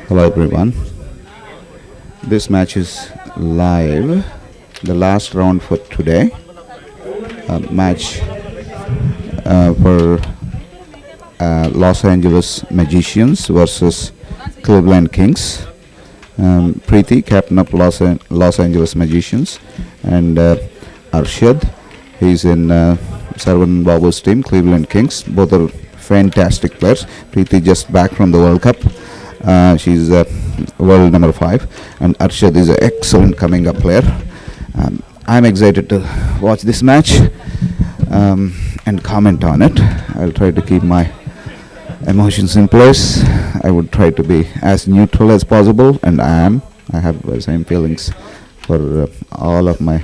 Hello everyone. This match is live. The last round for today. Match for Los Angeles Magicians versus Cleveland Kings. Preeti, captain of Los Angeles Magicians, and Arshad, he's in Sarvan Babu's team, Cleveland Kings. Both are fantastic players. Preeti just back from the World Cup. She's world number 5, and Arshad is an excellent coming up player. I'm excited to watch this match and comment on it. I'll try to keep my emotions in place. I would try to be as neutral as possible, and I have the same feelings for all of my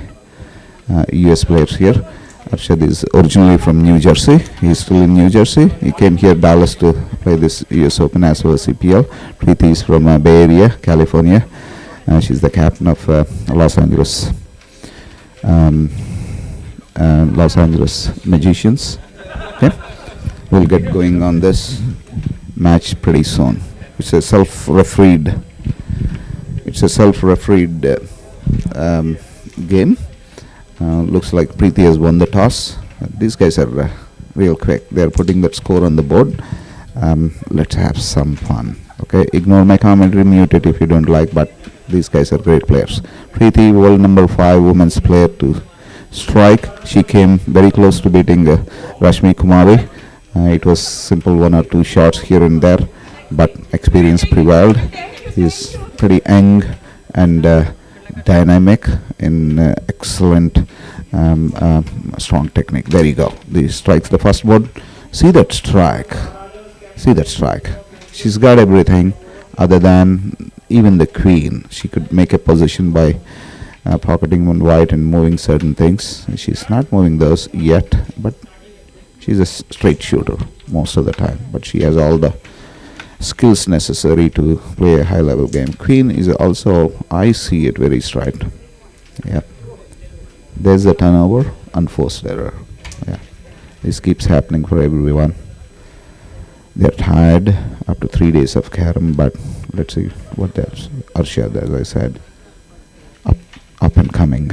US players here. Arshad is originally from New Jersey. He's still in New Jersey. He came here Dallas to play this US Open as well as CPL. Preeti is from Bay Area, California. She's the captain of Los Angeles Magicians. Okay, we'll get going on this match pretty soon. It's a self-refereed game. Looks like Preeti has won the toss. These guys are real quick. They're putting that score on the board. Let's have some fun. Okay, ignore my commentary, mute it if you don't like, but these guys are great players. Preeti, world number 5 women's player to strike. She came very close to beating Rashmi Kumari. It was simple 1 or 2 shots here and there, but experience prevailed. He's pretty young and dynamic in excellent strong technique. There you go. He strikes the first board. See that strike. She's got everything other than even the queen. She could make a position by pocketing one white and moving certain things. She's not moving those yet, but she's a straight shooter most of the time. But she has all the skills necessary to play a high level game. Queen is also, I see it very straight. Yeah. There's the turnover, unforced error. Yeah. This keeps happening for everyone. They're tired after 3 days of carom, but let's see what else. Arshad, as I said, up and coming.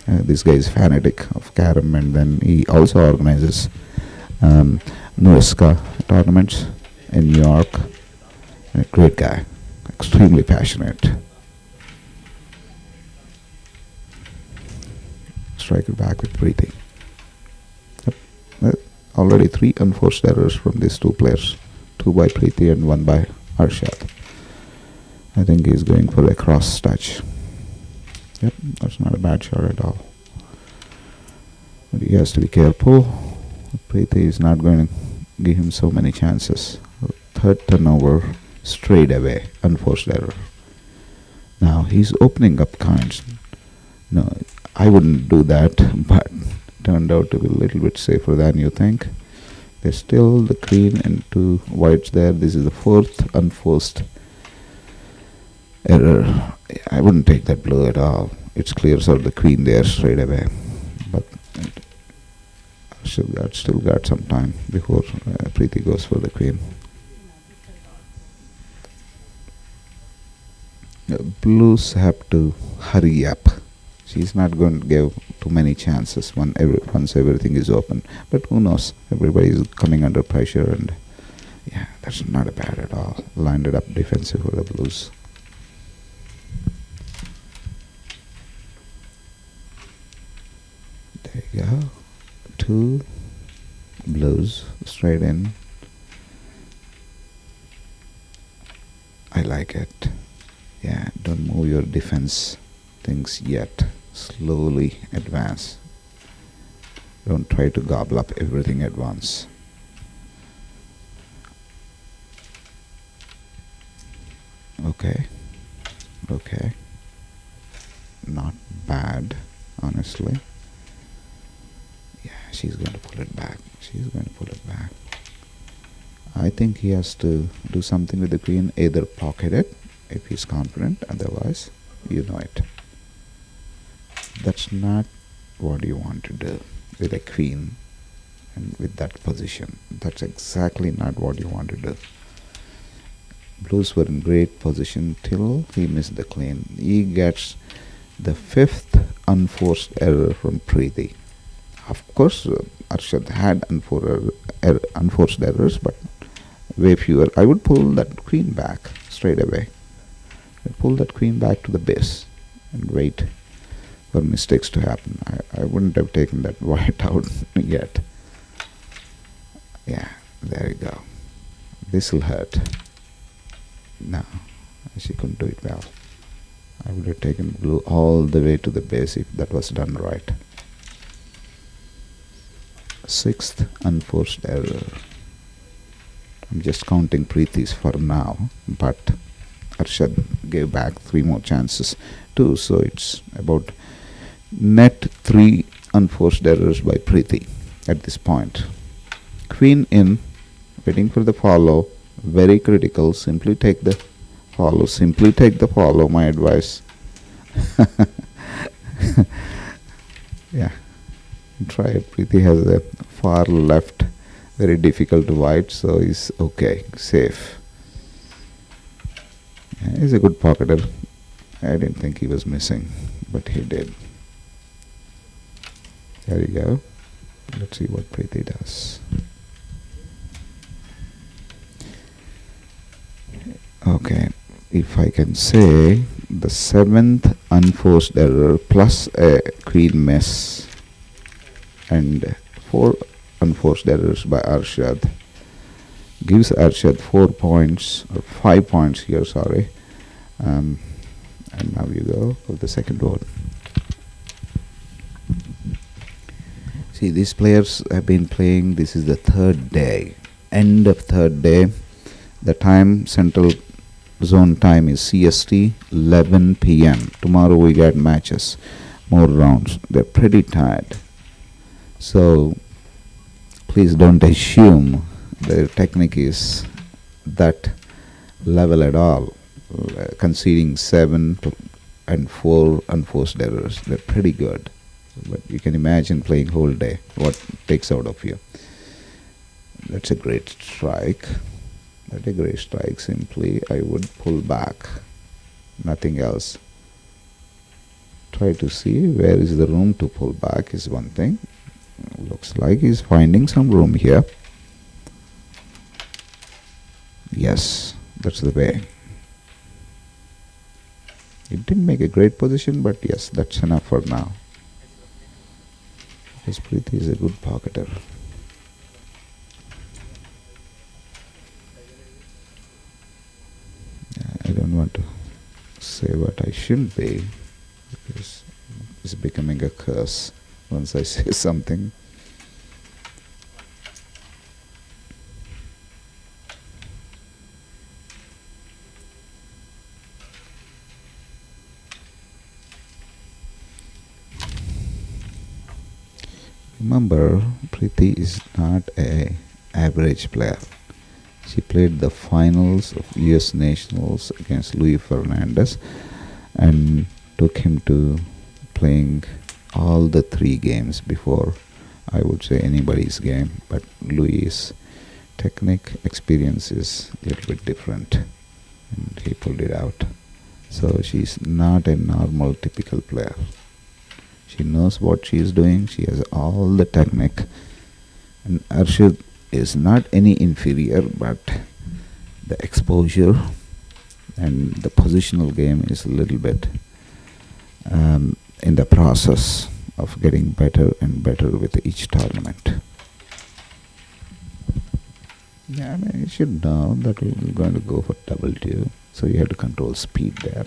This guy is fanatic of carom, and then he also organizes Nuesca tournaments in New York. A great guy, extremely passionate. Strike it back with Preeti. Yep. Already 3 unforced errors from these 2 players. 2 by Preeti and 1 by Arshad. I think he's going for a cross touch. Yep, that's not a bad shot at all. But he has to be careful. Preeti is not going to give him so many chances. 3rd turnover, straight away, unforced error. Now he's opening up cards. No, I wouldn't do that, but turned out to be a little bit safer than you think. There's still the queen and 2 whites there. This is the 4th unforced error. I wouldn't take that blue at all. It clears out the queen there straight away. But still got some time before Preeti goes for the queen. Blues have to hurry up. She's not going to give too many chances once everything is open. But who knows? Everybody is coming under pressure, and yeah, that's not bad at all. Lined it up defensive for the Blues. There you go. 2 Blues straight in. I like it. Yeah, don't move your defense things yet. Slowly advance. Don't try to gobble up everything at once. Okay. Not bad, honestly. Yeah, she's going to pull it back. I think he has to do something with the queen, either pocket it if he's confident, otherwise, you know it. That's not what you want to do with a queen and with that position. That's exactly not what you want to do. Blues were in great position till he missed the clean. He gets the fifth unforced error from Preeti. Of course, Arshad had unforced errors, but way fewer. I would pull that queen back straight away. I'd pull that queen back to the base and wait for mistakes to happen. I wouldn't have taken that white out yet. Yeah, there you go. This will hurt. No, she couldn't do it well. I would have taken blue all the way to the base if that was done right. Sixth unforced error. I'm just counting Preeti's for now, but Arshad gave back 3 more chances too, so it's about net 3 unforced errors by Preeti at this point. Queen in, waiting for the follow, very critical. Simply take the follow, my advice. Yeah, try it. Preeti has a far left, very difficult white, so he's okay, safe. Yeah, he's a good pocketer. I didn't think he was missing, but he did. There you go. Let's see what Preeti does. Okay, if I can say the 7th unforced error plus a queen miss and 4 unforced errors by Arshad gives Arshad 4 points or 5 points here, sorry. And now you go for the second one. See, these players have been playing, this is the 3rd day, end of 3rd day. The time, central zone time, is CST 11 p.m. Tomorrow we get matches, more rounds. They're pretty tired. So please don't assume their technique is that level at all. Conceding 7 and 4 unforced errors. They're pretty good. But you can imagine playing whole day, what it takes out of you. That's a great strike. That's a great strike. Simply, I would pull back. Nothing else. Try to see where is the room to pull back is one thing. Looks like he's finding some room here. Yes, that's the way. It didn't make a great position, but yes, that's enough for now. Because Preeti is a good pocketer. I don't want to say what I shouldn't be, because it's becoming a curse once I say something. Remember, Preeti is not an average player. She played the finals of US Nationals against Luis Fernandez and took him to playing all the 3 games before, I would say, anybody's game. But Luis' technique experience is a little bit different, and he pulled it out. So she's not a normal, typical player. She knows what she is doing. She has all the technique. And Arshad is not any inferior, but the exposure and the positional game is a little bit in the process of getting better and better with each tournament. Yeah, I mean, you should know that we're going to go for double due, so you have to control speed there.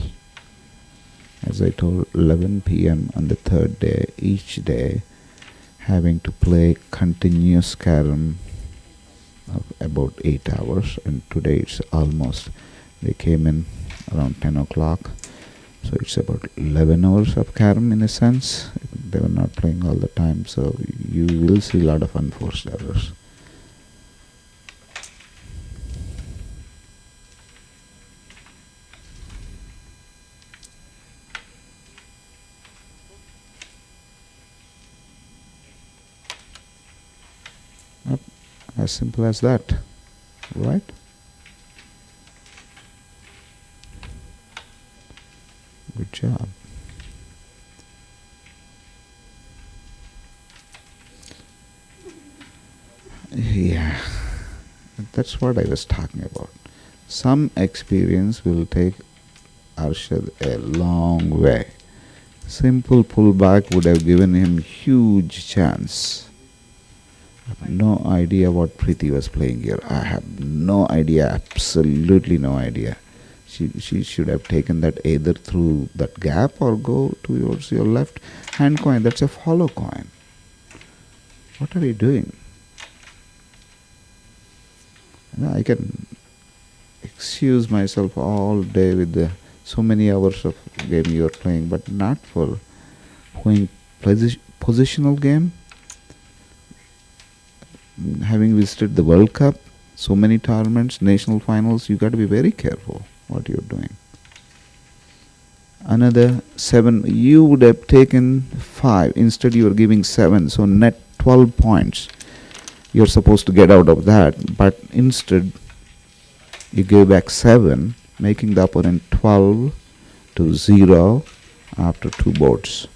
As I told, 11 p.m. on the 3rd day, each day having to play continuous carom of about 8 hours, and today it's almost, they came in around 10 o'clock, so it's about 11 hours of carom in a sense. They were not playing all the time, so you will see a lot of unforced errors. Yep. As simple as that, right? Good job. Yeah, that's what I was talking about. Some experience will take Arshad a long way. Simple pullback would have given him huge chance. I have no idea what Preeti was playing here. I have no idea, absolutely no idea. She should have taken that either through that gap or go towards your left hand coin. That's a follow coin. What are you doing? I can excuse myself all day with the so many hours of game you are playing, but not for playing positional game. Having visited the World Cup, so many tournaments, national finals, you got to be very careful what you're doing. Another 7, you would have taken 5. Instead, you are giving 7, so net 12 points. You're supposed to get out of that, but instead, you gave back 7, making the opponent 12 to 0 after 2 boards.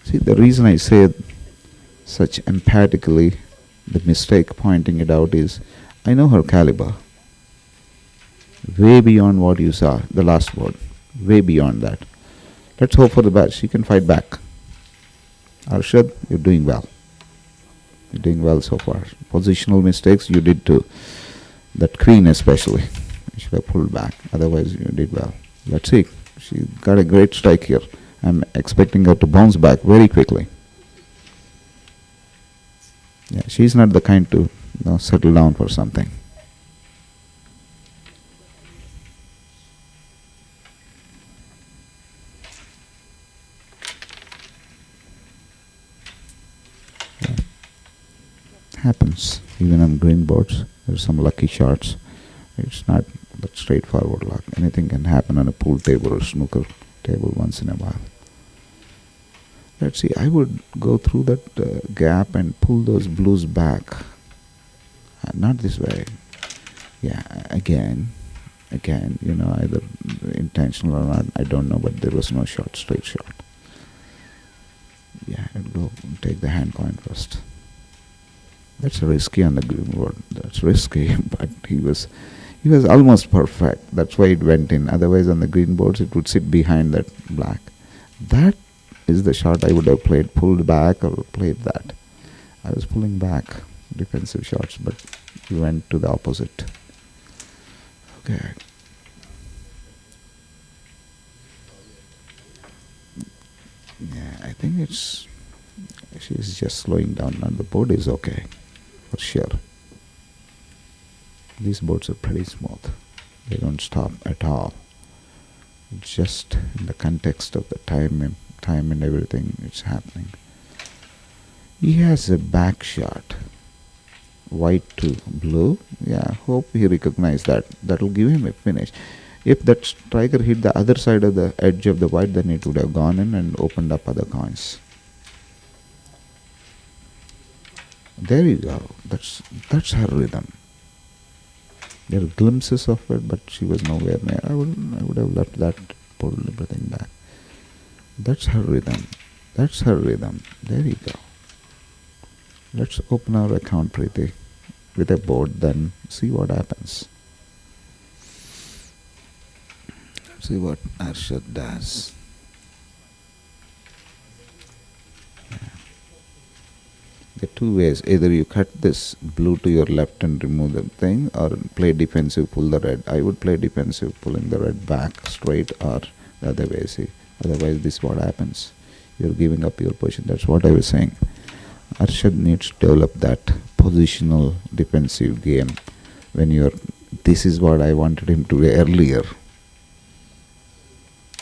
See, the reason I say such emphatically the mistake pointing it out is I know her caliber. Way beyond what you saw the last board. Way beyond that. Let's hope for the best. She can fight back. Arshad, you're doing well. You're doing well so far. Positional mistakes you did too. That queen especially. You should have pulled back. Otherwise you did well. Let's see. She got a great strike here. I'm expecting her to bounce back very quickly. Yeah, she's not the kind to settle down for something. Yeah. Happens even on green boards. There's some lucky shots. It's not that straightforward luck. Anything can happen on a pool table or snooker table once in a while. Let's see, I would go through that gap and pull those blues back. Not this way. Yeah, again, either intentional or not, I don't know, but there was no shot, straight shot. Yeah, I'd go and take the hand coin first. That's risky on the green board. That's risky, but he was almost perfect. That's why it went in. Otherwise, on the green boards, it would sit behind that black. That is the shot I would have played, pulled back or played that. I was pulling back defensive shots, but he went to the opposite. Okay. Yeah, I think she's just slowing down now. The board is okay, for sure. These boards are pretty smooth. They don't stop at all. Just in the context of the time and everything, it's happening. He has a back shot. White to blue. Yeah, hope he recognized that. That will give him a finish. If that striker hit the other side of the edge of the white, then it would have gone in and opened up other coins. There you go. That's her rhythm. There are glimpses of it, but she was nowhere near. I would have left that, pulled everything back. That's her rhythm. That's her rhythm. There you go. Let's open our account, Preeti, with a board, then see what happens. See what Arshad does. Yeah. There are two ways. Either you cut this blue to your left and remove the thing, or play defensive, pull the red. I would play defensive, pulling the red back straight, or the other way, see. Otherwise, this is what happens. You're giving up your position. That's what I was saying. Arshad needs to develop that positional defensive game. This is what I wanted him to do earlier.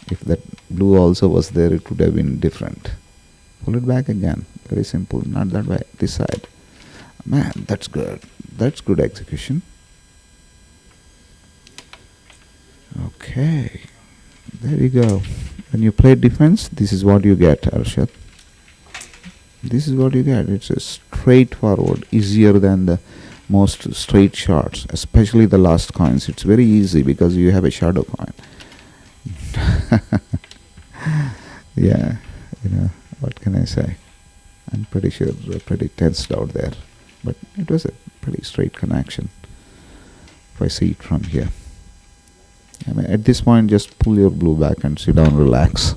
If that blue also was there, it would have been different. Pull it back again. Very simple. Not that way. This side. Man, that's good. That's good execution. Okay. There you go. When you play defense, this is what you get, Arshad. This is what you get. It's a straight straightforward, easier than the most straight shots, especially the last coins. It's very easy because you have a shadow coin. Yeah, what can I say? I'm pretty sure they're pretty tensed out there, but it was a pretty straight connection if I see it from here. I mean, at this point, just pull your blue back and sit down, relax.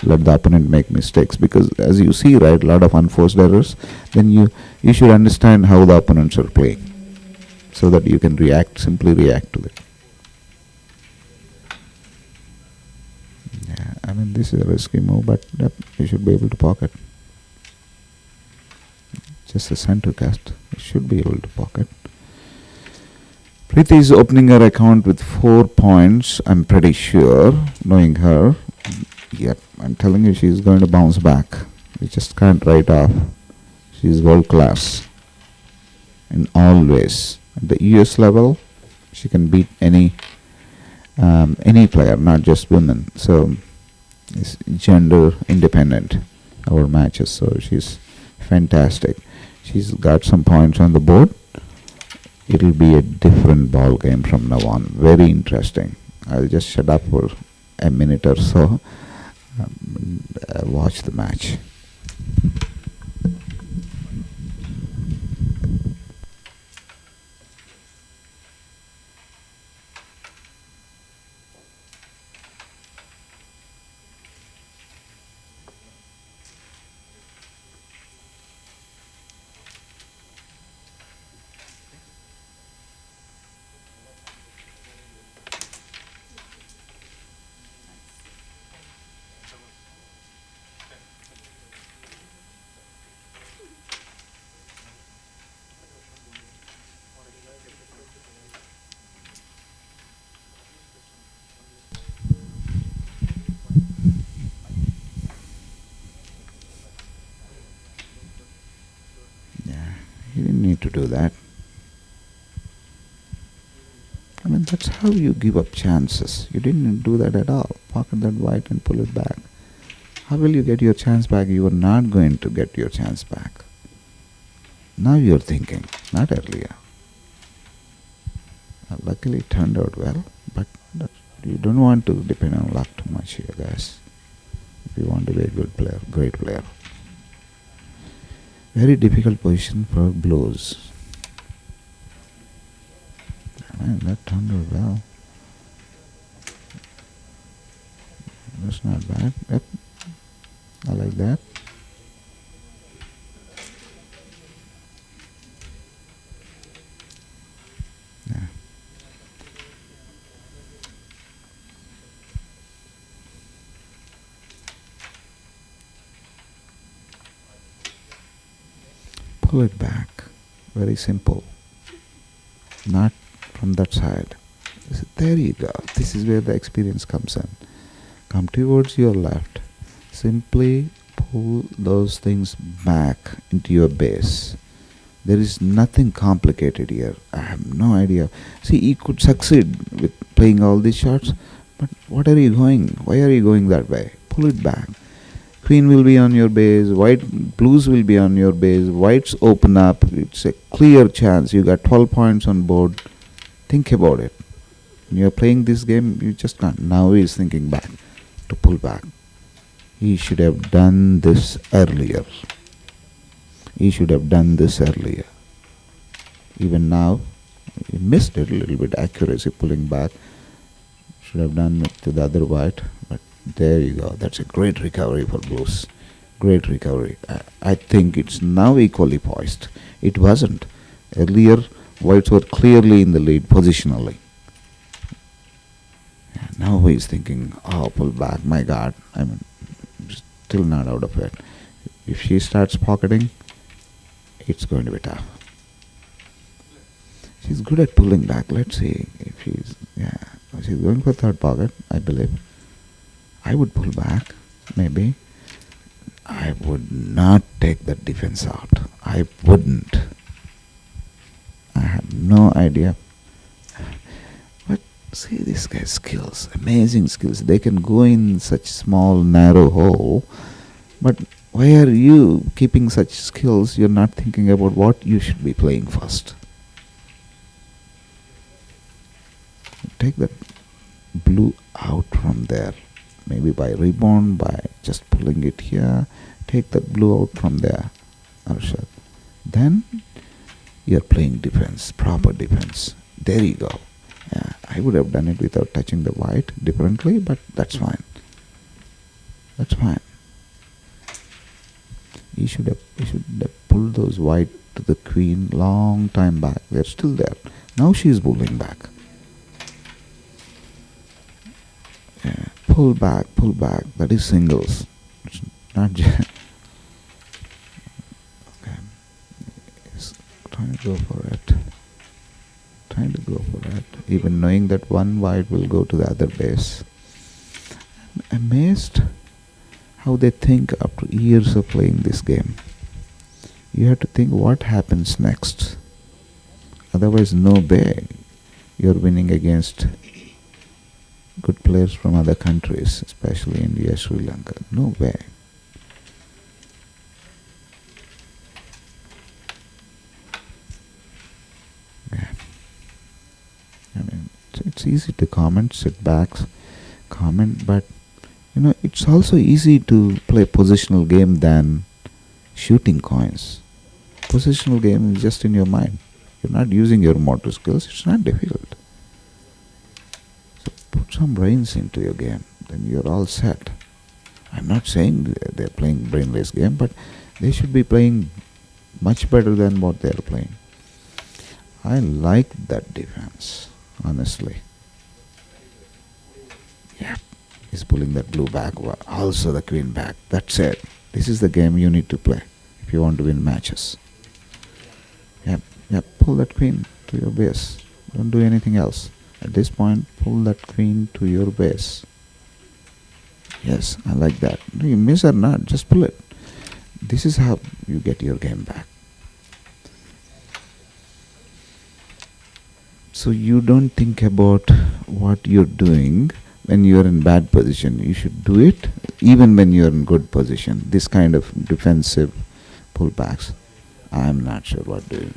Let the opponent make mistakes, because as you see, right, a lot of unforced errors. Then you should understand how the opponents are playing, so that you can simply react to it. Yeah, I mean, this is a risky move, but you should be able to pocket. Just a center cast, you should be able to pocket. Preeti is opening her account with 4 points, I'm pretty sure, knowing her. Yep, I'm telling you, she's going to bounce back. You just can't write off. She's world class in all ways. At the US level, she can beat any player, not just women. So it's gender independent, our matches. So she's fantastic. She's got some points on the board. It'll be a different ball game from now on. Very interesting. I'll just shut up for a minute or so. Watch the match. You didn't need to do that. I mean, that's how you give up chances. You didn't do that at all. Pocket that white and pull it back. How will you get your chance back? You are not going to get your chance back. Now you're thinking, not earlier. Luckily it turned out well, but you don't want to depend on luck too much here, guys. If you want to be a good player, great player. Very difficult position for blues. Man, that turned out well. That's not bad. Yep, I like that. Yeah. Pull it back. Very simple. Not from that side. There you go. This is where the experience comes in. Come towards your left. Simply pull those things back into your base. There is nothing complicated here. I have no idea. See, you could succeed with playing all these shots, but what are you going? Why are you going that way? Pull it back. Queen will be on your base, blues will be on your base, whites open up, it's a clear chance. You got 12 points on board. Think about it. When you're playing this game, you just can't. Now he's thinking back, to pull back. He should have done this earlier. He should have done this earlier. Even now, he missed it a little bit, accuracy pulling back. Should have done it to the other white, but there you go. That's a great recovery for blues. Great recovery. I think it's now equally poised. It wasn't. Earlier, whites were clearly in the lead positionally. Now he's thinking, oh, pull back, my God. I mean, still not out of it. If she starts pocketing, it's going to be tough. She's good at pulling back. Let's see if she's going for third pocket, I believe. I would pull back, maybe. I would not take that defense out. I wouldn't. I have no idea. But see this guy's skills, amazing skills. They can go in such small, narrow hole, but Why are you keeping such skills? You're not thinking about what you should be playing first. Take that blue out from there. Maybe by rebound, by just pulling it here. Take that blue out from there, Arshad. Then you're playing defense, proper defense. There you go. Yeah, I would have done it without touching the white differently, but that's fine. That's fine. You should have pulled those white to the queen long time back. They're still there. Now she's pulling back. Yeah, pull back. That is singles. It's not just. Okay. Yes, trying to go for it. Even knowing that one white will go to the other base. I'm amazed how they think after years of playing this game. You have to think what happens next. Otherwise, no way you're winning against good players from other countries, especially India, Sri Lanka. No way. Yeah. I mean, it's easy to comment, sit back, comment, but it's also easy to play positional game than shooting coins. Positional game is just in your mind. You're not using your motor skills. It's not difficult. So put some brains into your game. Then you're all set. I'm not saying they're playing brainless game, but they should be playing much better than what they're playing. I like that defense, honestly. Yeah. He's pulling that blue back, also the queen back. That's it. This is the game you need to play if you want to win matches. Yep, pull that queen to your base. Don't do anything else. At this point, pull that queen to your base. Yes, I like that. You miss or not, just pull it. This is how you get your game back. So you don't think about what you're doing when you're in bad position. You should do it even when you're in good position. This kind of defensive pullbacks. I'm not sure what doing.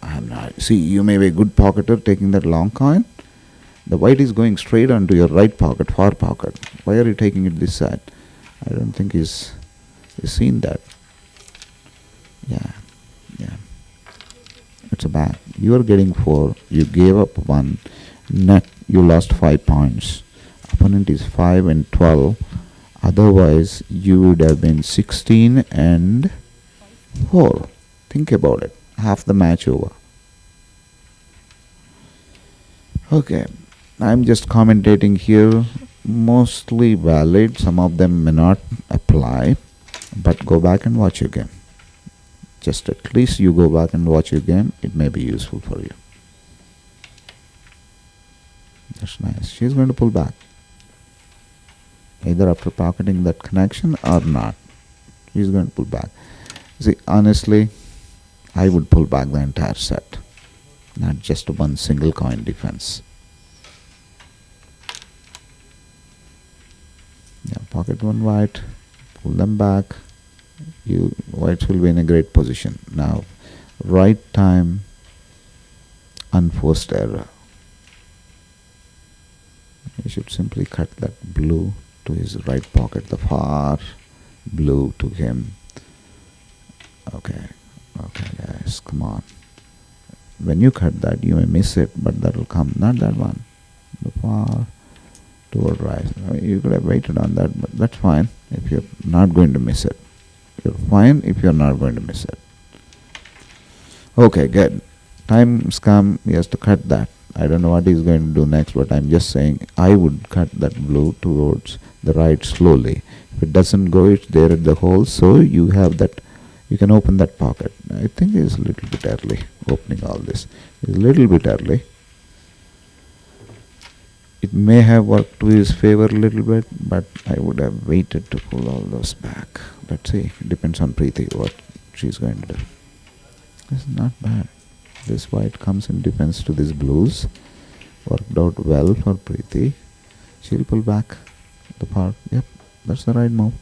I'm not. See, you may be a good pocketer taking that long coin. The white is going straight onto your right pocket, far pocket. Why are you taking it this side? I don't think he's seen that. Yeah. It's a bad. You are getting 4. You gave up 1. Net, you lost 5 points. Opponent is 5 and 12. Otherwise, you would have been 16 and 4. Think about it. Half the match over. Okay. I'm just commentating here. Mostly valid. Some of them may not apply. But go back and watch your game. Just at least you go back and watch your game. It may be useful for you. That's nice. She's going to pull back. Either after pocketing that connection or not. She's going to pull back. See, honestly, I would pull back the entire set. Not just one single coin defense. Yeah, pocket one white. Pull them back. You whites will be in a great position. Now, right time, unforced error. You should simply cut that blue to his right pocket, the far blue to him. Okay, guys, come on. When you cut that, you may miss it, but that will come. Not that one. The far toward right. You could have waited on that, but that's fine if you're not going to miss it. You're fine if you're not going to miss it. Okay, good. Time's come. He has to cut that. I don't know what he's going to do next, but I'm just saying I would cut that blue towards the right slowly. If it doesn't go, it's there at the hole, so you have that. You can open that pocket. I think it's a little bit early opening all this. It's a little bit early. It may have worked to his favor a little bit, but I would have waited to pull all those back. Let's see. It depends on Preeti what she's going to do. It's not bad. This white comes in defense to these blues. Worked out well for Preeti. She'll pull back the part. Yep, that's the right move.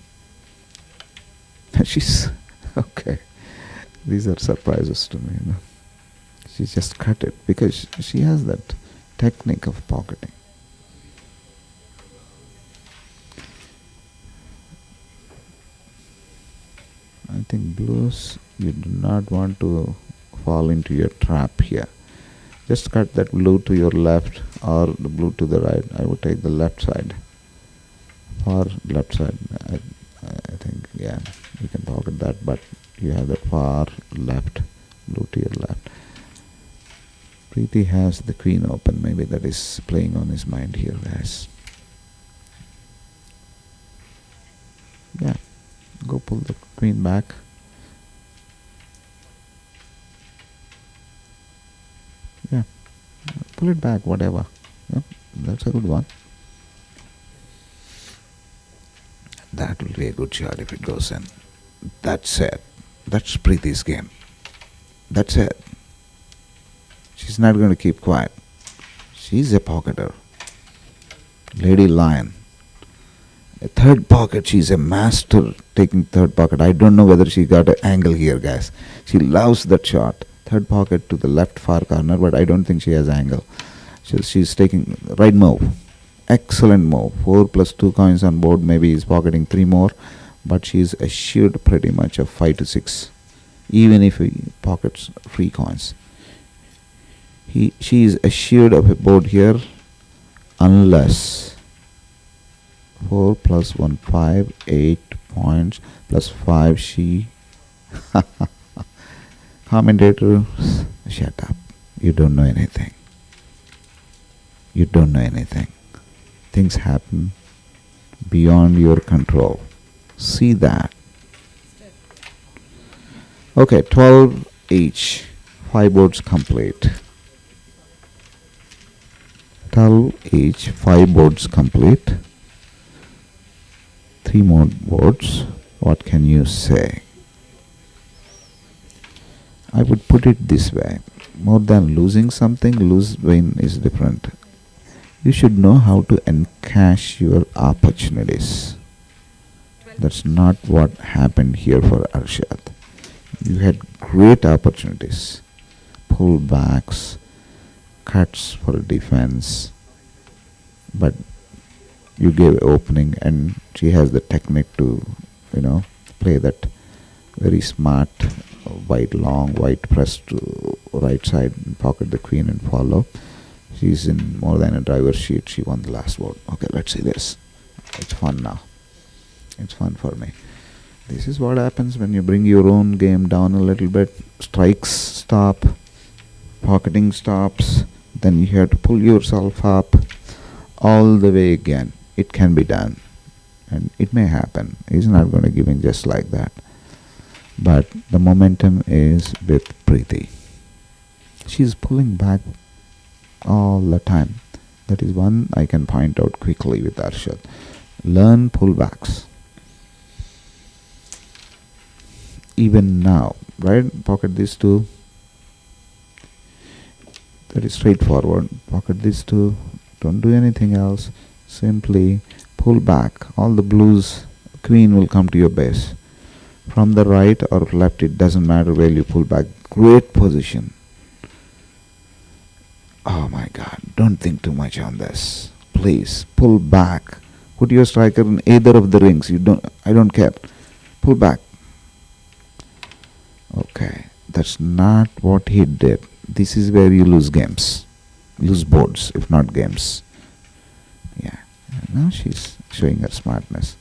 She's okay. These are surprises to me. She just cut it because she has that technique of pocketing. I think blues, you do not want to fall into your trap here. Just cut that blue to your left or the blue to the right. I would take the left side. Far left side. I think, yeah, you can pocket that, but you have that far left, blue to your left. Preeti has the queen open. Maybe that is playing on his mind here, guys. Yeah, go pull the queen back. Yeah, pull it back, whatever. Yep, that's a good one. That will be a good shot if it goes in. That's it. That's Preeti's game. That's it. She's not going to keep quiet. She's a pocketer. Lady Lion. A third pocket, she's a master taking third pocket. I don't know whether she got an angle here, guys. She loves that shot. Third pocket to the left far corner, but I don't think she has angle. She's taking right move. Excellent move. 4 plus 2 coins on board. Maybe he's pocketing 3 more, but she's assured pretty much of 5 to 6, even if he pockets 3 coins. She is assured of a board here, unless 4 plus 1, 5, 8 points plus 5. She commentators, shut up. You don't know anything. You don't know anything. Things happen beyond your control. See that. Okay, 12 each. 5 boards complete. 12 each. 5 boards complete. 3 more boards. What can you say? I would put it this way. More than losing something, lose-win is different. You should know how to encash your opportunities. That's not what happened here for Arshad. You had great opportunities. Pullbacks, cuts for defense, but you gave opening, and she has the technique to, play that very smart white long, white press to right side and pocket the queen and follow. She's in more than a driver's sheet. She won the last board. Okay, let's see this. It's fun now. It's fun for me. This is what happens when you bring your own game down a little bit. Strikes stop, pocketing stops, then you have to pull yourself up all the way again. It can be done, and it may happen. He's not going to give in just like that. But the momentum is with Preeti. She's pulling back all the time. That is one I can point out quickly with Arshad. Learn pullbacks. Even now, right? Pocket these 2. That is straightforward. Pocket these 2. Don't do anything else. Simply pull back. All the blues, queen will come to your base. From the right or left, it doesn't matter where you pull back. Great position. Oh my God, don't think too much on this. Please, pull back. Put your striker in either of the rings. I don't care. Pull back. Okay, that's not what he did. This is where you lose games. Lose boards, if not games. Yeah, now she's showing her smartness.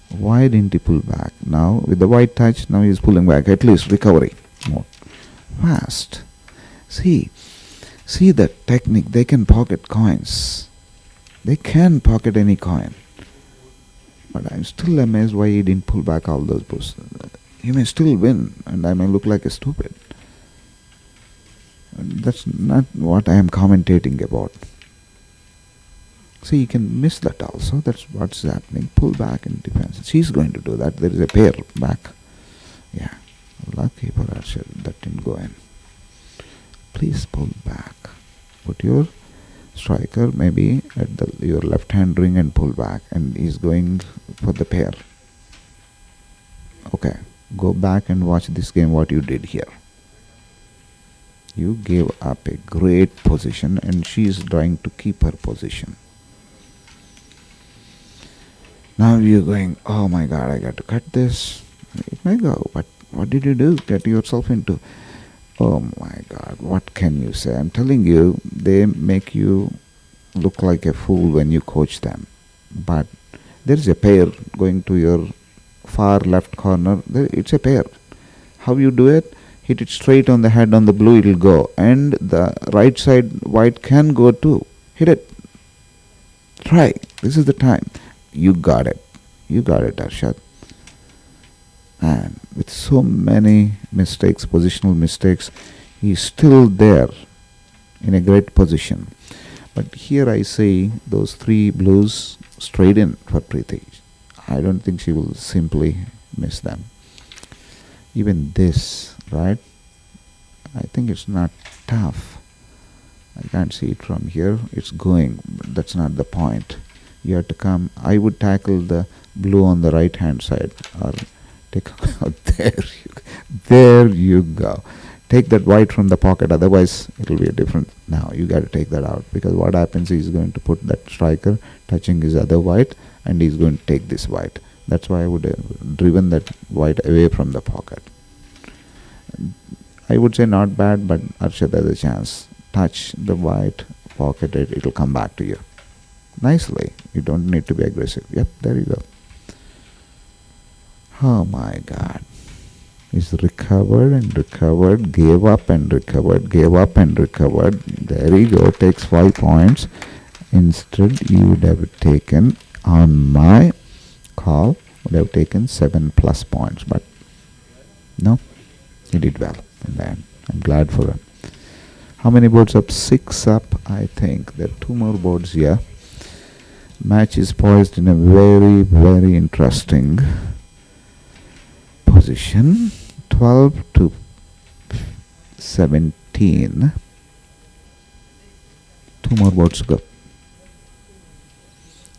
Why didn't he pull back? Now, with the white touch, now he's pulling back. At least recovery mode. Fast. See the technique. They can pocket coins. They can pocket any coin. But I'm still amazed why he didn't pull back all those boosts. He may still win, and I may look like a stupid. That's not what I am commentating about. See, you can miss that also. That's what's happening. Pull back in defense. She's going to do that. There is a pair back. Yeah. Lucky for Arshad. That didn't go in. Please pull back. Put your striker maybe at your left hand ring and pull back. And he's going for the pair. Okay, go back and watch this game what you did here. You gave up a great position and she is trying to keep her position. Now you're going, oh my god, I got to cut this. It may go, but what did you do? Get yourself into. Oh my god, what can you say? I'm telling you, they make you look like a fool when you coach them. But there is a pair going to your far left corner. It's a pair. How you do it? Hit it straight on the head on the blue, it'll go. And the right side white can go too. Hit it. Try. This is the time. You got it. You got it, Arshad. And with so many mistakes, positional mistakes, he's still there in a great position. But here I see those three blues straight in for Preeti. I don't think she will simply miss them. Even this, right? I think it's not tough. I can't see it from here. It's going, but that's not the point. You have to come. I would tackle the blue on the right hand side or take out there you go. Take that white from the pocket, otherwise it will be a different. Now you got to take that out, because what happens is he's going to put that striker touching his other white and he's going to take this white. That's why I would have driven that white away from the pocket. I would say not bad, but Arshad has a chance. Touch the white, pocket it, it will come back to you nicely. You don't need to be aggressive. Yep, there you go. Oh my god. He's recovered and recovered, gave up and recovered, gave up and recovered. There you go, takes 5 points. Instead, you would have taken, on my call, would have taken 7+ points. But no, he did well. And then I'm glad for him. How many boards up? 6 up, I think. There are 2 more boards here. Match is poised in a very, very interesting position. 12 to 17. 2 more boards go.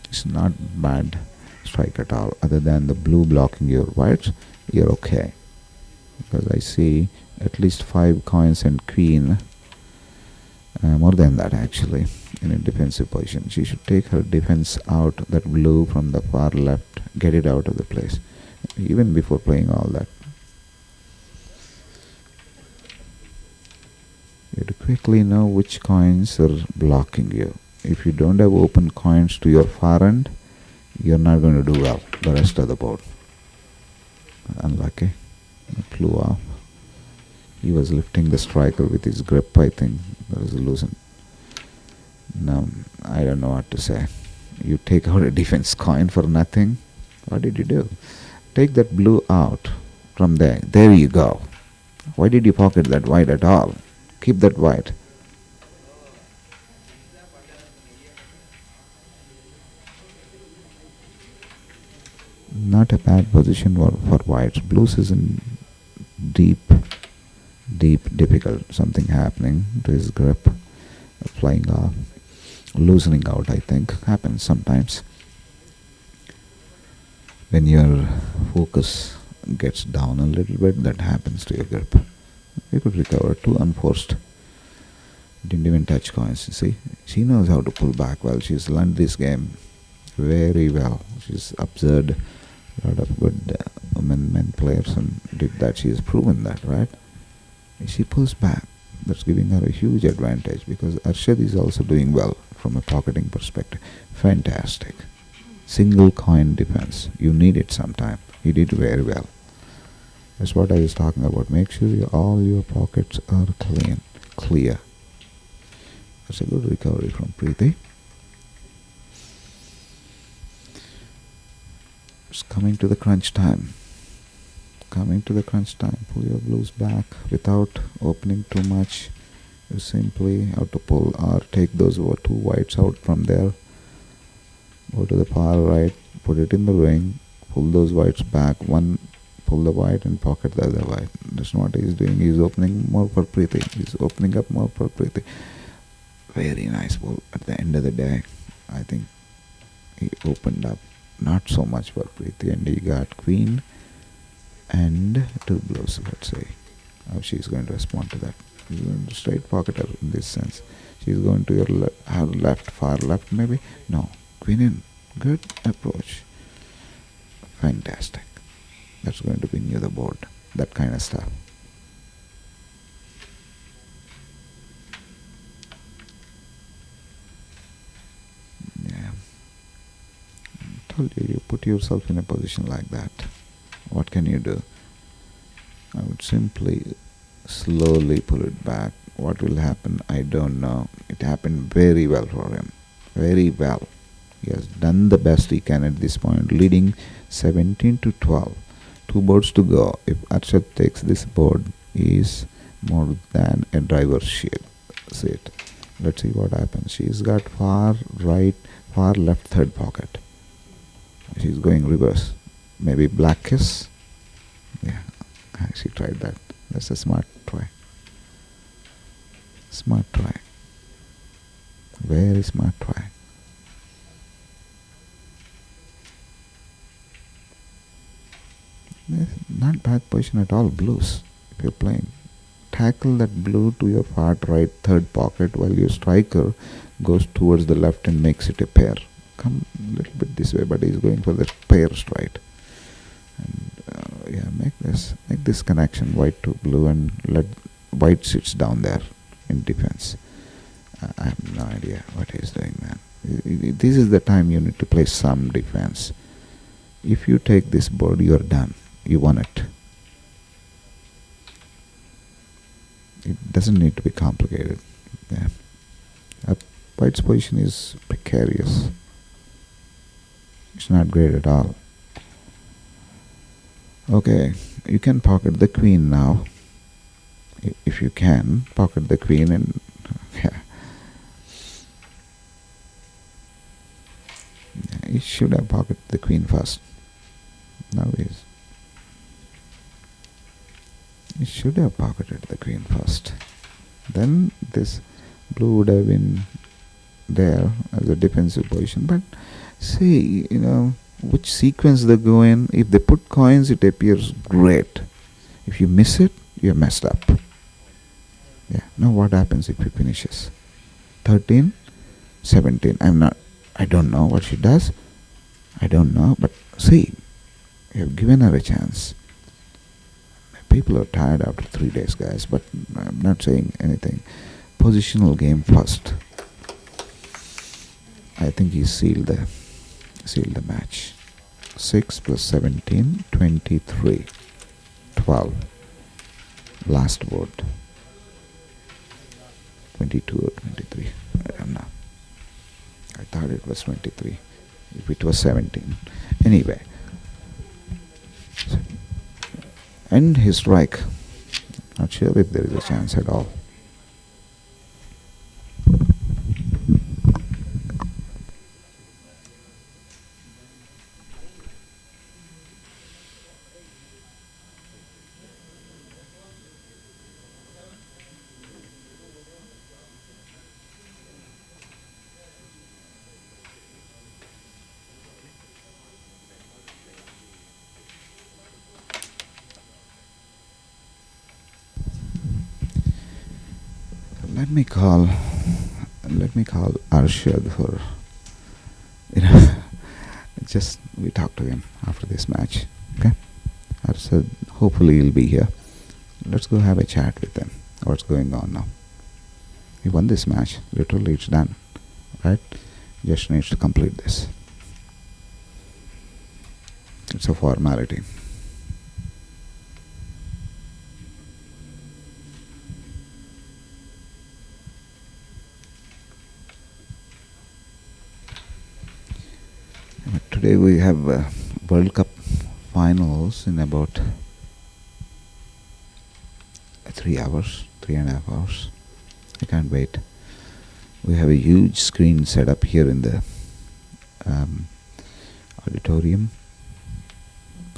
It's not bad strike at all. Other than the blue blocking your whites, you're okay. Because I see at least 5 coins and queen. More than that actually, in a defensive position. She should take her defense out, that blue from the far left, get it out of the place, even before playing all that. You have to quickly know which coins are blocking you. If you don't have open coins to your far end, you're not going to do well the rest of the board. Unlucky. It flew off. He was lifting the striker with his grip, I think. That was loosened. No, I don't know what to say. You take out a defense coin for nothing. What did you do? Take that blue out from there. There you go. Why did you pocket that white at all? Keep that white. Not a bad position for whites. Blues is in deep, difficult. Something happening to his grip. Flying off. Loosening out, I think. Happens sometimes. When your focus gets down a little bit, that happens to your grip. You could recover 2 unforced. Didn't even touch coins. You see, she knows how to pull back well. She's learned this game very well. She's observed a lot of good men players and did that. She has proven that, right? She pulls back. That's giving her a huge advantage, because Arshad is also doing well from a pocketing perspective. Fantastic. Single coin defense. You need it sometime. He did very well. That's what I was talking about. Make sure all your pockets are clear. That's a good recovery from Preeti. It's coming to the crunch time. Pull your blues back without opening too much. You simply have to pull or take those 2 whites out from there. Go to the far right, put it in the ring, pull those whites back. Pull the white and pocket the other white. That's what he's doing. He's opening more for Preeti. He's opening up more for Preeti. Very nice ball. At the end of the day, I think he opened up not so much for Preeti, and he got queen and two blues. Let's see how she's going to respond to that. She's going to straight pocket her in this sense. She's going to her left, far left maybe. No, queen in. Good approach. Fantastic. That's going to win you the board. That kind of stuff. Yeah. I told you, you put yourself in a position like that. What can you do? I would simply slowly pull it back. What will happen? I don't know. It happened very well for him. Very well. He has done the best he can at this point, leading 17 to 12. Two boards to go. If Arshad takes this board, he is more than a driver's seat. Let's see what happens. She's got far right, far left third pocket. She's going reverse. Maybe black kiss. Yeah, she tried that. That's a smart try. Smart try. Very smart try. Not bad position at all, blues. If you're playing, tackle that blue to your far right third pocket while your striker goes towards the left and makes it a pair. Come a little bit this way, but he's going for the pair straight. And yeah, make this connection white to blue and let white sits down there in defense. I have no idea what he's doing, man. This is the time you need to play some defense. If you take this board, you're done. You won it. It doesn't need to be complicated. Yeah. White's position is precarious. It's not great at all. Okay, you can pocket the queen now. If you can, pocket the queen and yeah. You should have pocketed the queen first. Now you should have pocketed the queen first. Then this blue would have been there as a defensive position. But see, which sequence they go in. If they put coins, it appears great. If you miss it, you're messed up. Yeah. Now what happens if he finishes? 13, 17. I don't know what she does. I don't know. But see, you have given her a chance. People are tired after 3 days, guys, but I'm not saying anything. Positional game first. I think he sealed the match. 6 plus 17, 23. 12. Last board. 22 or 23. I don't know. I thought it was 23. If it was 17. Anyway. And his strike. Not sure if there is a chance at all. Let me call Arshad for just we talk to him after this match. Okay, Arshad, hopefully he'll be here. Let's go have a chat with him. What's going on now? He won this match. Literally, it's done. Right? Just needs to complete this. It's a formality. Today we have World Cup finals in about 3 hours, 3.5 hours. I can't wait. We have a huge screen set up here in the auditorium.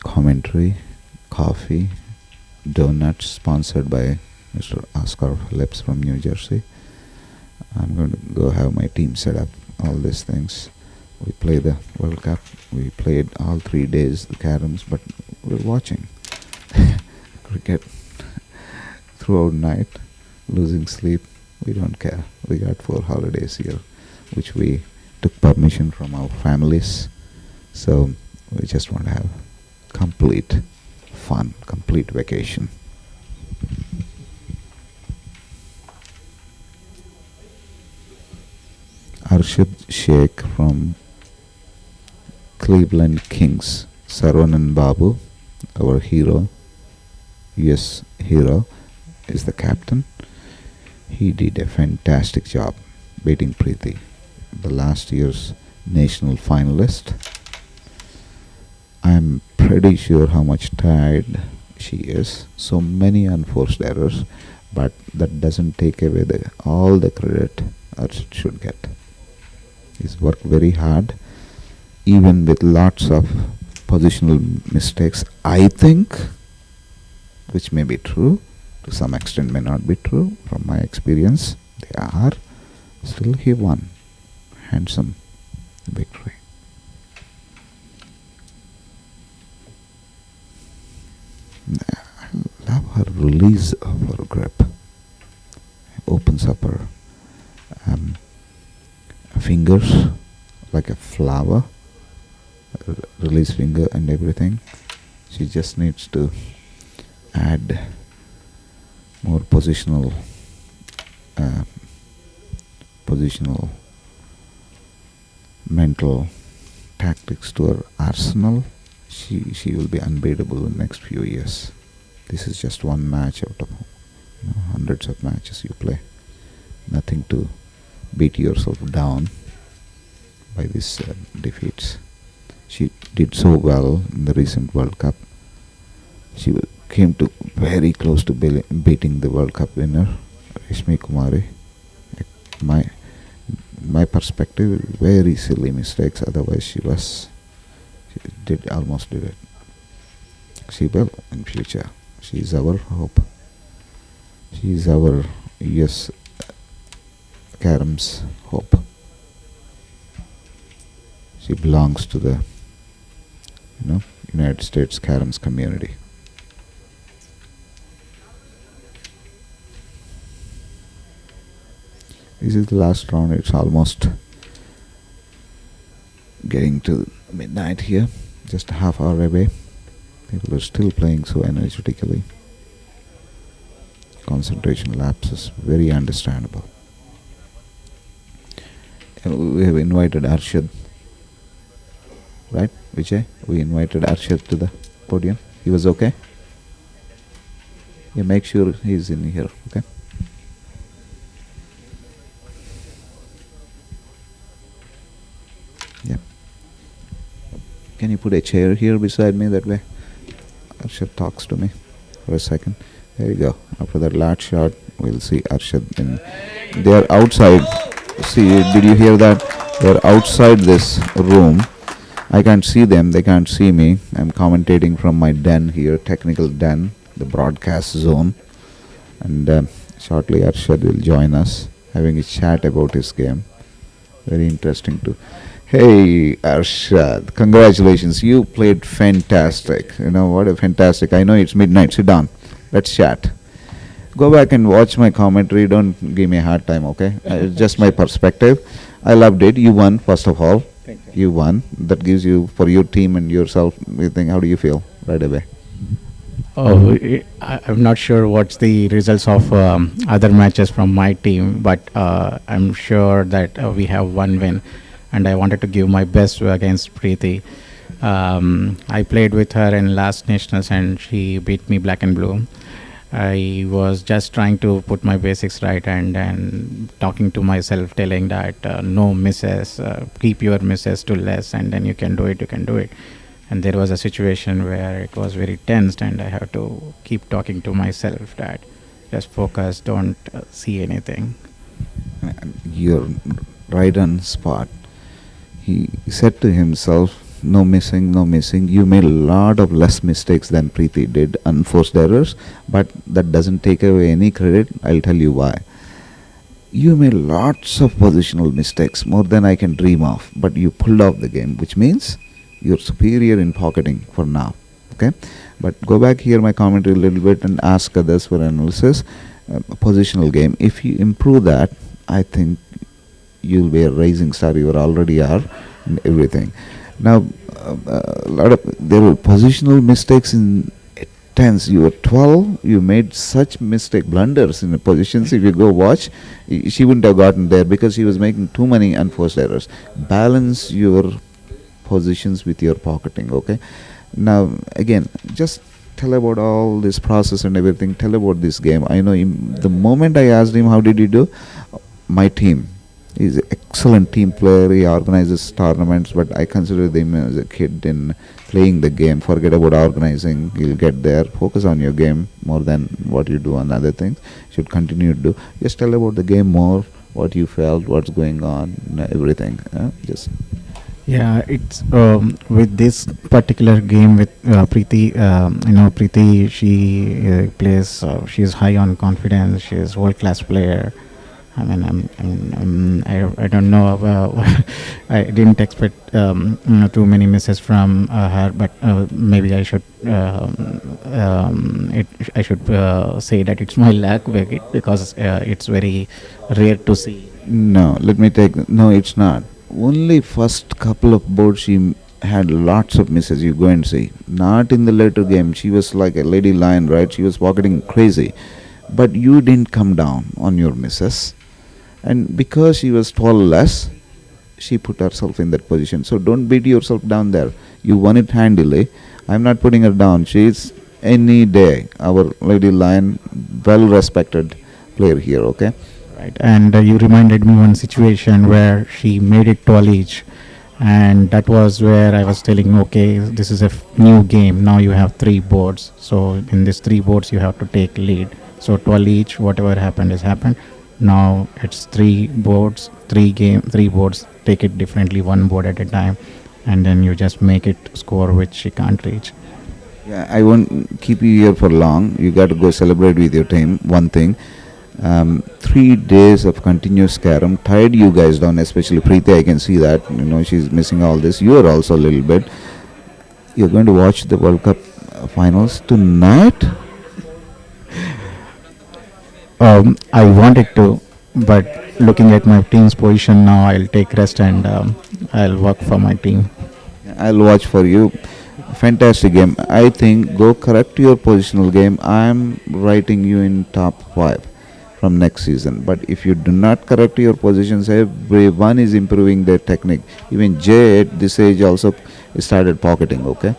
Commentary, coffee, donuts sponsored by Mr. Oscar Phillips from New Jersey. I'm going to go have my team set up all these things. We play the World Cup. We played all 3 days the caroms, but we're watching. cricket throughout night, losing sleep. We don't care. We got 4 holidays here, which we took permission from our families. So we just want to have complete fun, complete vacation. Arshad Shaik from Cleveland Kings, Sarvanan Babu, our hero, US hero, is the captain. He did a fantastic job beating Preeti, the last year's national finalist. I'm pretty sure how much tired she is. So many unforced errors, but that doesn't take away all the credit Arshad should get. He's worked very hard, even with lots of positional mistakes, I think, which may be true, to some extent may not be true. From my experience, they are. Still he won. Handsome victory. I love her release of her grip. Opens up her fingers like a flower, release finger and everything. She just needs to add more positional mental tactics to her arsenal. She will be unbeatable in the next few years. This is just one match out of hundreds of matches you play. Nothing to beat yourself down by these defeats. She did so well in the recent World Cup. She came to very close to beating the World Cup winner, Rashmi Kumari. My perspective, very silly mistakes. Otherwise, she almost did it. She will in future. She is our hope. She is our US Carom's hope. She belongs to the United States Carom's community. This is the last round. It's almost getting to midnight here, just a half hour away. People are still playing so energetically. Concentration lapses, very understandable. We have invited Arshad, right, Vijay? We invited Arshad to the podium. He was okay? Yeah, make sure he's in here, okay? Yeah. Can you put a chair here beside me? That way Arshad talks to me for a second. There you go. After that last shot, we'll see Arshad. They are outside. See, did you hear that? They're outside this room. I can't see them. They can't see me. I'm commentating from my den here, technical den, the broadcast zone. And shortly Arshad will join us, having a chat about his game. Very interesting too. Hey Arshad, congratulations. You played fantastic. What a fantastic. I know it's midnight. Sit down. Let's chat. Go back and watch my commentary. Don't give me a hard time, okay? It's just my perspective. I loved it. You won, first of all. Thank you. You won. That gives you, for your team and yourself, you think, how do you feel right away? I'm not sure what's the results of other matches from my team, but I'm sure that we have one win, and I wanted to give my best against Preeti. I played with her in last nationals, and she beat me black and blue. I was just trying to put my basics right and talking to myself, telling that no misses, keep your misses to less, and then you can do it. And there was a situation where it was very tensed, and I have to keep talking to myself that just focus, don't see anything. You're right on spot. He said to himself, no missing. You made a lot of less mistakes than Preeti did, unforced errors, but that doesn't take away any credit. I'll tell you why. You made lots of positional mistakes, more than I can dream of, but you pulled off the game, which means you're superior in pocketing for now. Okay? But go back here my commentary a little bit and ask others for analysis. Positional game. If you improve that, I think you'll be a rising star. You already are in everything. Now, a lot of there were positional mistakes in tens. You were 12. You made such mistake blunders in the positions. If you go watch, she wouldn't have gotten there because she was making too many unforced errors. Balance your positions with your pocketing. Okay. Now again, just tell about all this process and everything. Tell about this game. I know him, the moment I asked him how did you do, my team. He's an excellent team player. He organizes tournaments, but I consider him as a kid in playing the game. Forget about organizing. He'll get there. Focus on your game more than what you do on other things. Should continue to do. Just tell about the game more. What you felt, what's going on, everything. Just Yeah, it's with this particular game with Preeti. Preeti, she plays. She is high on confidence. She is world class player. I mean, I don't know. I didn't expect too many misses from her, but maybe I should I should say that it's my luck because it's very rare to see. no. Let me take. No, it's not. Only first couple of boards she had lots of misses. You go and see. Not in the later game. She was like a lady lion, right? She was pocketing crazy, but you didn't come down on your misses. And because she was tall less, she put herself in that position. So don't beat yourself down there. You won it handily. I'm not putting her down. She is any day our Lady Lion, well respected player here. Okay. Right, and you reminded me one situation where she made it 12 each, and that was where I was telling, okay, this is a new game. Now you have three boards, so in these three boards you have to take lead. So 12 each, whatever happened has happened. Now it's three boards, three boards. Take it differently, one board at a time, and then you just make it score which she can't reach. Yeah, I won't keep you here for long. You got to go celebrate with your team. One thing. 3 days of continuous carom tired you guys down, especially Preeti. I can see that. She's missing all this. You are also a little bit. You're going to watch the World Cup finals tonight. I wanted to, but looking at my team's position now, I'll take rest and I'll work for my team. I'll watch for you. Fantastic game. I think go correct your positional game. I'm writing you in top 5 from next season. But if you do not correct your positions, everyone is improving their technique. Even Jay at this age also started pocketing. Okay,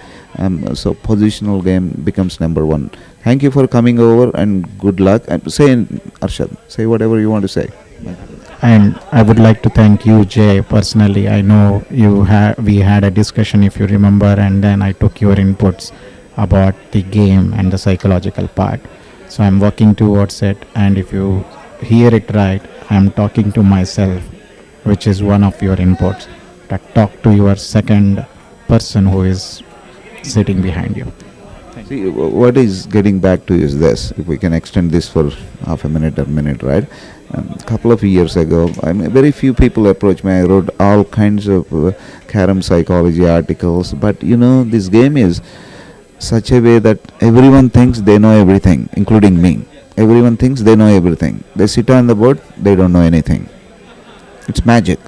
so positional game becomes number one. Thank you for coming over and good luck. And say, Arshad, say whatever you want to say. And I would like to thank you, Jay, personally. I know we had a discussion, if you remember, and then I took your inputs about the game and the psychological part. So I'm working towards it, and if you hear it right, I'm talking to myself, which is one of your inputs. That talk to your second person who is sitting behind you. See, what is getting back to is this. If we can extend this for half a minute or minute, right? A couple of years ago, very few people approached me. I wrote all kinds of carom psychology articles. But this game is such a way that everyone thinks they know everything, including me. Everyone thinks they know everything. They sit on the board, they don't know anything. It's magic.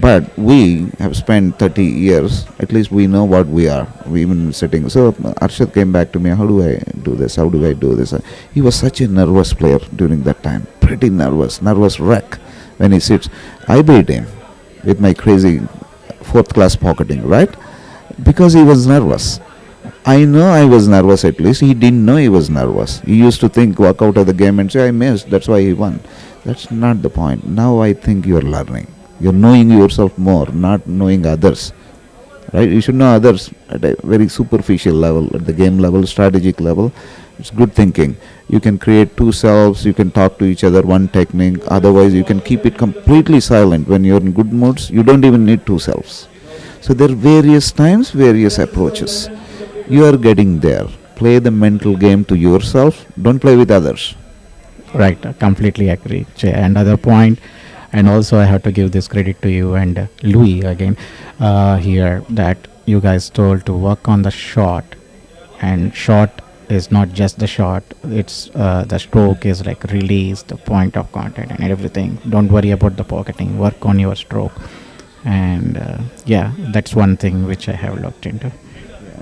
But we have spent 30 years, at least we know what we are. We've been sitting. So Arshad came back to me, how do I do this? How do I do this? He was such a nervous player during that time. Pretty nervous wreck when he sits. I beat him with my crazy fourth class pocketing, right? Because he was nervous. I know I was nervous at least. He didn't know he was nervous. He used to think, walk out of the game and say, I missed. That's why he won. That's not the point. Now I think you're learning. You're knowing yourself more, not knowing others. Right? You should know others at a very superficial level, at the game level, strategic level. It's good thinking. You can create two selves, you can talk to each other, one technique. Otherwise, you can keep it completely silent. When you're in good moods, you don't even need two selves. So there are various times, various approaches. You are getting there. Play the mental game to yourself. Don't play with others. Right, I completely agree, Jay. Another point, and also I have to give this credit to you and Louis again here, that you guys told to work on the shot and shot is not just the shot. It's the stroke is like release, the point of contact, and everything. Don't worry about the pocketing. Work on your stroke, and yeah, that's one thing which I have looked into.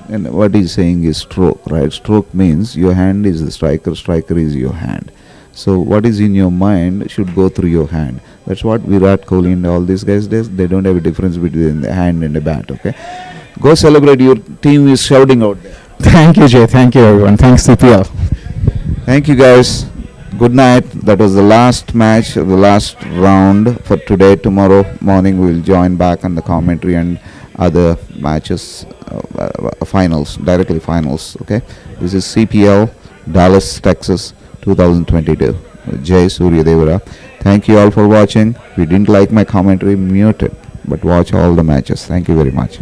And what he's saying is stroke, right? Stroke means your hand is the striker, striker is your hand. So what is in your mind should go through your hand. That's what Virat Kohli and all these guys does. They don't have a difference between the hand and the bat. Okay, go celebrate. Your team is shouting out there. Thank you, Jay. Thank you, everyone. Thanks, CPL. Thank you, guys. Good night. That was the last match, the last round for today. Tomorrow morning we'll join back on the commentary and other matches, finals, directly finals. Okay, this is CPL Dallas, Texas, 2022. Jay Surya Devara. Thank you all for watching. If you didn't like my commentary, mute it, but watch all the matches. Thank you very much.